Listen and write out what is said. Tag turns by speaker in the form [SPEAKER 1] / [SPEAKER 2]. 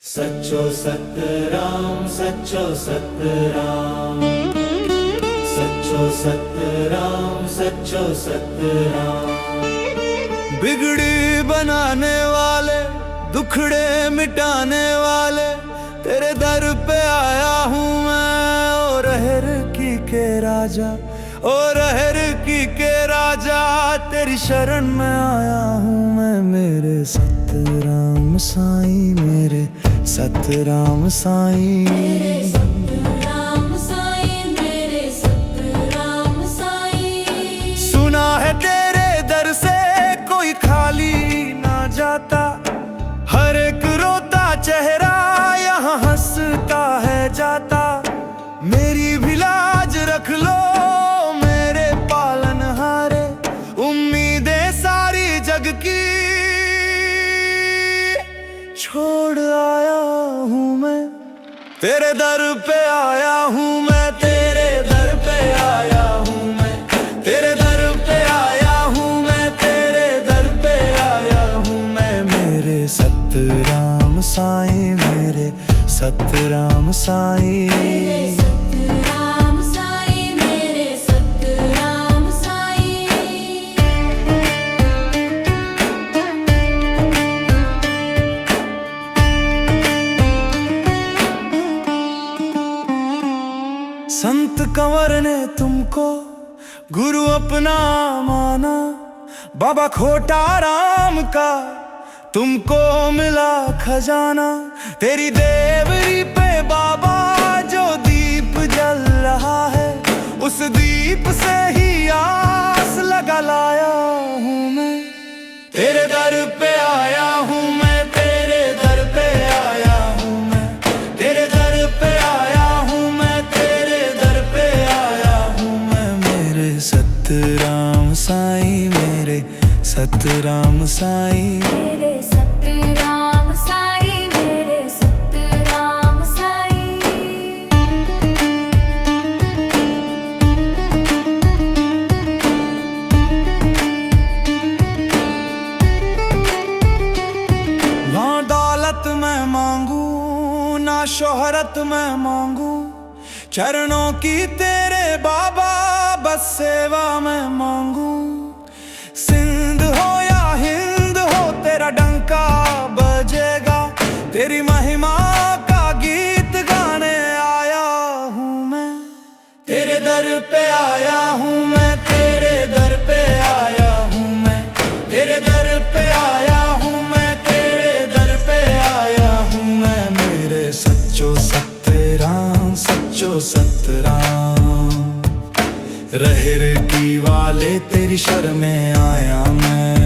[SPEAKER 1] सच्चो सतराम, सच्चो सतराम, सच्चो सतराम, सच्चो सतराम।
[SPEAKER 2] बिगड़ी बनाने वाले, दुखड़े मिटाने वाले, तेरे दर पे आया हूँ मैं। ओ रहर की के राजा, ओ रहर की के राजा, तेरी शरण में आया हूँ मैं। मेरे सतराम साईं, मेरे सतराम साईं,
[SPEAKER 3] मेरे सतराम साईं, मेरे सतराम साईं।
[SPEAKER 2] सुना है तेरे दर से कोई खाली ना जाता, हर एक रोता चेहरा यहाँ हंसता है जाता। मेरी भी लाज रख लो मेरे पालनहारे, उम्मीदें सारी जग की छोड़ आया हूँ मैं। तेरे दर पे आया हूँ मैं, तेरे दर पे आया हूँ मैं, तेरे दर पे आया हूँ मैं, तेरे दर पे आया हूँ मैं। मेरे सतराम साईं, मेरे सतराम साईं,
[SPEAKER 3] मेरे सतराम साईं, मेरे सतराम साईं।
[SPEAKER 2] संत कंवर ने तुमको गुरु अपना माना, बाबा खोटा राम का तुमको मिला खजाना। तेरी देवरी पे बाबा जो दीप जल रहा है, उस दीप से ही आस लगा लाया हूँ मैं। तेरे दर पे आया हूँ मैं, तेरे दर पे आया हूँ मैं, तेरे दर पे आया हूँ मैं, तेरे दर पे आया हूँ मैं। मेरे सतराम साईं, मेरे सतराम साईं,
[SPEAKER 3] मेरे सतराम साईं, मेरे सतराम साईं।
[SPEAKER 2] ना दौलत मैं मांगू, ना शोहरत मैं मांगू, चरणों की तेरे बाबा बस सेवा मैं मांगू। सिंध हो या हिंद हो तेरा डंका बजेगा, तेरी महिमा का गीत गाने आया हूँ मैं। तेरे दर पे आया हूँ मैं, तेरे दर पे आया हूँ मैं, तेरे दर पे आया हूँ मैं, तेरे दर पे आया हूँ मैं। मेरे सच्चो सतराम, सच्चो सतराम, रहर की वाले तेरी शरण में आया मैं।